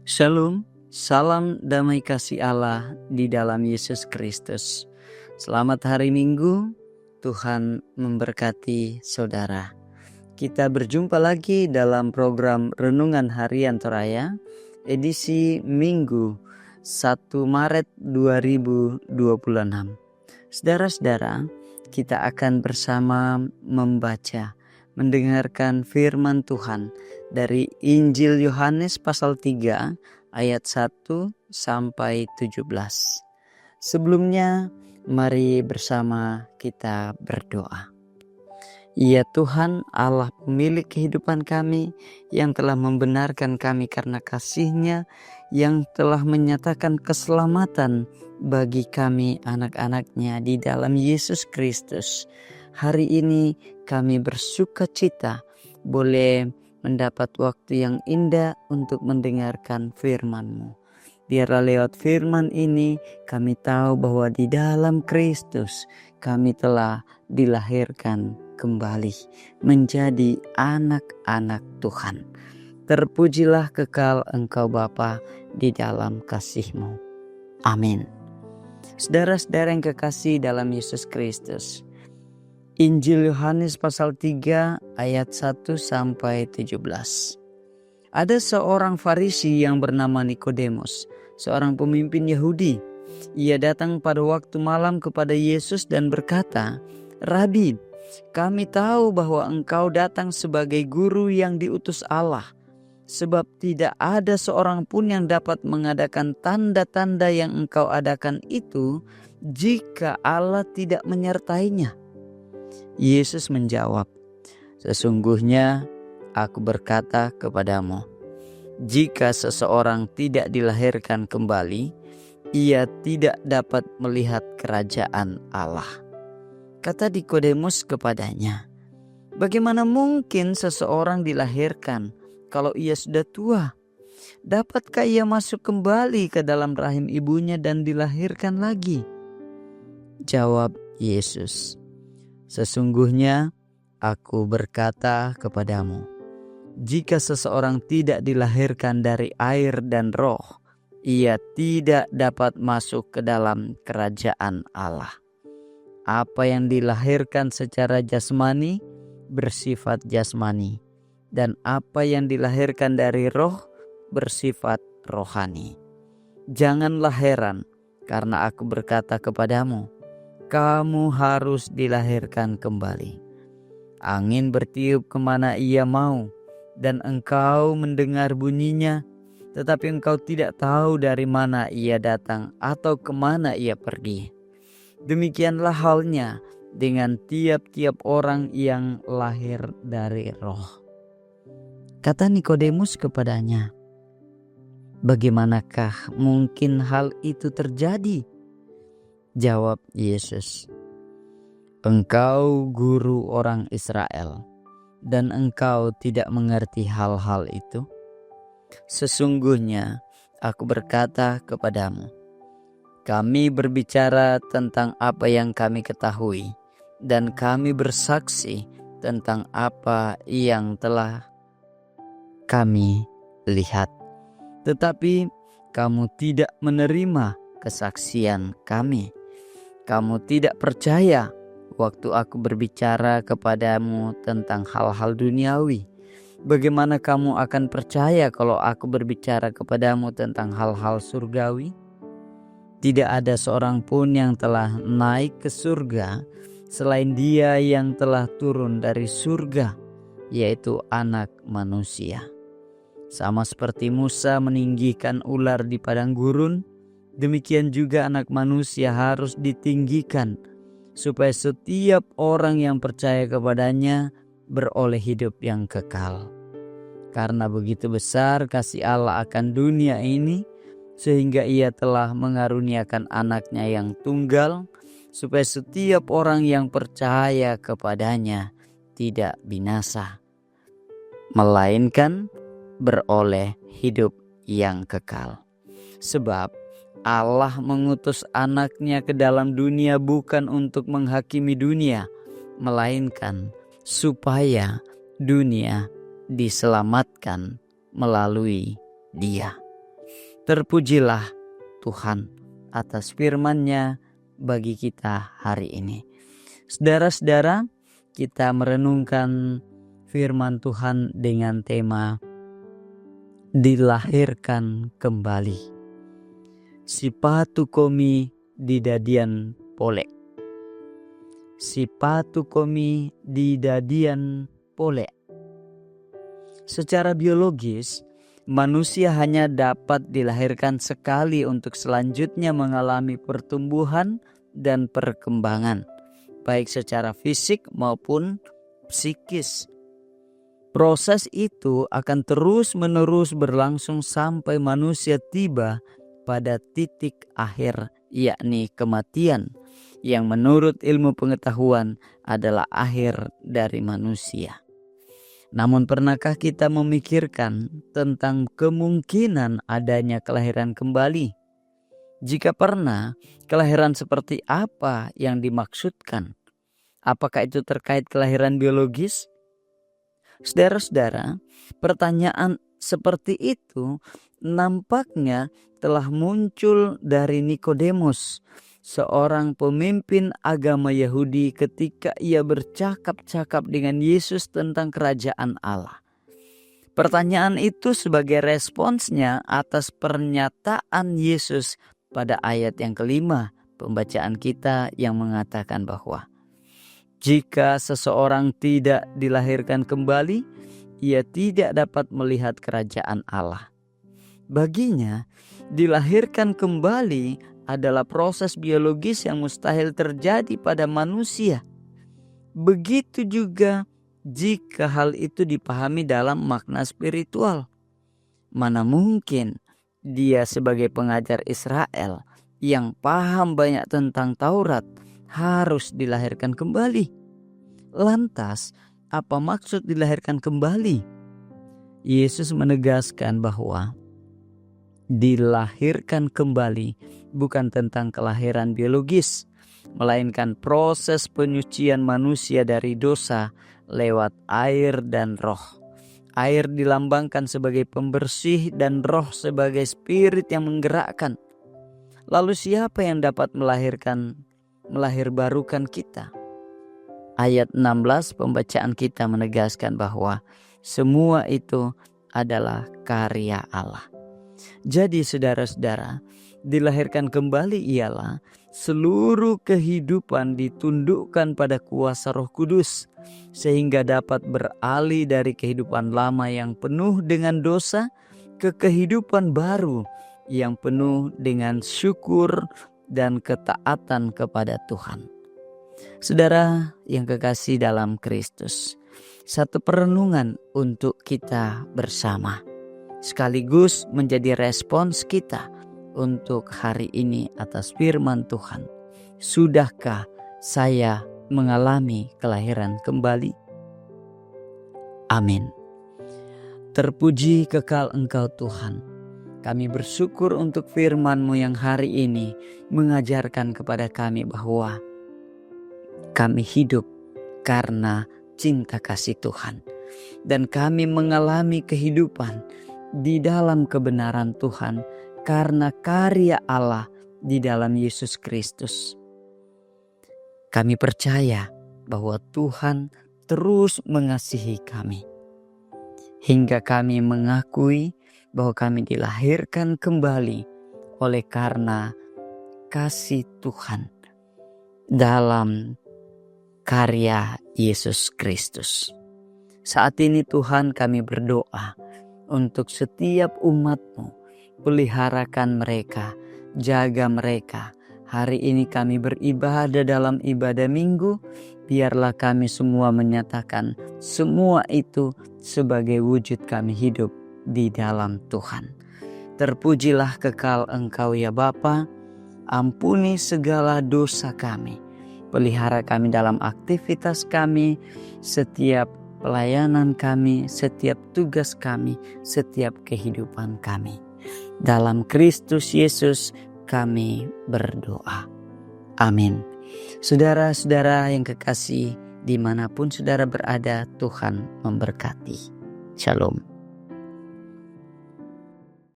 Shalom, salam damai kasih Allah di dalam Yesus Kristus. Selamat hari Minggu, Tuhan memberkati saudara. Kita berjumpa lagi dalam program Renungan Harian Toraya, edisi Minggu 1 Maret 2026. Saudara-saudara, kita akan bersama mendengarkan firman Tuhan dari Injil Yohanes pasal 3 ayat 1 sampai 17. Sebelumnya, mari bersama kita berdoa. Ya Tuhan, Allah pemilik kehidupan kami, yang telah membenarkan kami karena kasih-Nya, yang telah menyatakan keselamatan bagi kami anak-anak-Nya di dalam Yesus Kristus. Hari ini kami bersuka cita boleh mendapat waktu yang indah untuk mendengarkan firman-Mu. Biarlah lewat firman ini kami tahu bahwa di dalam Kristus kami telah dilahirkan kembali menjadi anak-anak Tuhan. Terpujilah kekal Engkau Bapa di dalam kasih-Mu. Amin. Saudara-saudara yang kekasih dalam Yesus Kristus, Injil Yohanes pasal 3 ayat 1 sampai 17. Ada seorang Farisi yang bernama Nikodemus, seorang pemimpin Yahudi. Ia datang pada waktu malam kepada Yesus dan berkata, "Rabi, kami tahu bahwa Engkau datang sebagai guru yang diutus Allah, sebab tidak ada seorang pun yang dapat mengadakan tanda-tanda yang Engkau adakan itu jika Allah tidak menyertainya." Yesus menjawab, "Sesungguhnya aku berkata kepadamu, jika seseorang tidak dilahirkan kembali, ia tidak dapat melihat kerajaan Allah." Kata Nikodemus kepadanya, "Bagaimana mungkin seseorang dilahirkan kalau ia sudah tua? Dapatkah ia masuk kembali ke dalam rahim ibunya dan dilahirkan lagi?" Jawab Yesus, "Sesungguhnya aku berkata kepadamu, jika seseorang tidak dilahirkan dari air dan roh, ia tidak dapat masuk ke dalam kerajaan Allah. Apa yang dilahirkan secara jasmani bersifat jasmani, dan apa yang dilahirkan dari roh bersifat rohani. Janganlah heran karena aku berkata kepadamu, kamu harus dilahirkan kembali. Angin bertiup kemana ia mau, dan engkau mendengar bunyinya, tetapi engkau tidak tahu dari mana ia datang atau kemana ia pergi. Demikianlah halnya dengan tiap-tiap orang yang lahir dari roh." Kata Nikodemus kepadanya, "Bagaimanakah mungkin hal itu terjadi?" Jawab Yesus, "Engkau guru orang Israel, dan engkau tidak mengerti hal-hal itu? Sesungguhnya aku berkata kepadamu, kami berbicara tentang apa yang kami ketahui, dan kami bersaksi tentang apa yang telah kami lihat. Tetapi kamu tidak menerima kesaksian kami. Kamu tidak percaya waktu aku berbicara kepadamu tentang hal-hal duniawi. Bagaimana kamu akan percaya kalau aku berbicara kepadamu tentang hal-hal surgawi? Tidak ada seorang pun yang telah naik ke surga selain Dia yang telah turun dari surga, yaitu Anak Manusia. Sama seperti Musa meninggikan ular di padang gurun, demikian juga Anak Manusia harus ditinggikan, supaya setiap orang yang percaya kepadanya beroleh hidup yang kekal. Karena begitu besar kasih Allah akan dunia ini, sehingga Ia telah mengaruniakan Anaknya yang tunggal, supaya setiap orang yang percaya kepadanya tidak binasa, melainkan beroleh hidup yang kekal. Sebab Allah mengutus Anaknya ke dalam dunia bukan untuk menghakimi dunia, melainkan supaya dunia diselamatkan melalui Dia. Terpujilah Tuhan atas firman-Nya bagi kita hari ini. Saudara-saudara, kita merenungkan firman Tuhan dengan tema dilahirkan kembali. Sipatu komi didadian polek. Sipatu komi didadian polek. Secara biologis, manusia hanya dapat dilahirkan sekali untuk selanjutnya mengalami pertumbuhan dan perkembangan, baik secara fisik maupun psikis. Proses itu akan terus-menerus berlangsung sampai manusia tiba pada titik akhir, yakni kematian, yang menurut ilmu pengetahuan adalah akhir dari manusia. Namun pernahkah kita memikirkan tentang kemungkinan adanya kelahiran kembali? Jika pernah, kelahiran seperti apa yang dimaksudkan? Apakah itu terkait kelahiran biologis? Saudara-saudara, pertanyaan seperti itu nampaknya telah muncul dari Nikodemus, seorang pemimpin agama Yahudi ketika ia bercakap-cakap dengan Yesus tentang kerajaan Allah. Pertanyaan itu sebagai responsnya atas pernyataan Yesus pada ayat yang kelima pembacaan kita yang mengatakan bahwa jika seseorang tidak dilahirkan kembali, ia tidak dapat melihat kerajaan Allah. Baginya, dilahirkan kembali adalah proses biologis yang mustahil terjadi pada manusia. Begitu juga jika hal itu dipahami dalam makna spiritual. Mana mungkin dia sebagai pengajar Israel yang paham banyak tentang Taurat harus dilahirkan kembali. Lantas, apa maksud dilahirkan kembali? Yesus menegaskan bahwa dilahirkan kembali bukan tentang kelahiran biologis, melainkan proses penyucian manusia dari dosa lewat air dan roh. Air dilambangkan sebagai pembersih dan roh sebagai spirit yang menggerakkan. Lalu siapa yang dapat melahirbarukan kita? Ayat 16 pembacaan kita menegaskan bahwa semua itu adalah karya Allah. Jadi saudara-saudara, dilahirkan kembali ialah seluruh kehidupan ditundukkan pada kuasa Roh Kudus sehingga dapat beralih dari kehidupan lama yang penuh dengan dosa ke kehidupan baru yang penuh dengan syukur dan ketaatan kepada Tuhan. Saudara yang kekasih dalam Kristus, satu perenungan untuk kita bersama sekaligus menjadi respons kita untuk hari ini atas firman Tuhan. Sudahkah saya mengalami kelahiran kembali? Amin. Terpuji kekal Engkau Tuhan. Kami bersyukur untuk firman-Mu yang hari ini mengajarkan kepada kami bahwa kami hidup karena cinta kasih Tuhan. Dan kami mengalami kehidupan di dalam kebenaran Tuhan karena karya Allah di dalam Yesus Kristus. Kami percaya bahwa Tuhan terus mengasihi kami. Hingga kami mengakui bahwa kami dilahirkan kembali oleh karena kasih Tuhan dalam karya Yesus Kristus. Saat ini Tuhan kami berdoa untuk setiap umat-Mu, peliharakan mereka, jaga mereka. Hari ini kami beribadah dalam ibadah minggu, biarlah kami semua menyatakan semua itu sebagai wujud kami hidup di dalam Tuhan. Terpujilah kekal Engkau ya Bapa, ampuni segala dosa kami, pelihara kami dalam aktivitas kami, setiap pelayanan kami, setiap tugas kami, setiap kehidupan kami. Dalam Kristus Yesus kami berdoa. Amin. Saudara-saudara yang kekasih, dimanapun saudara berada, Tuhan memberkati. Shalom.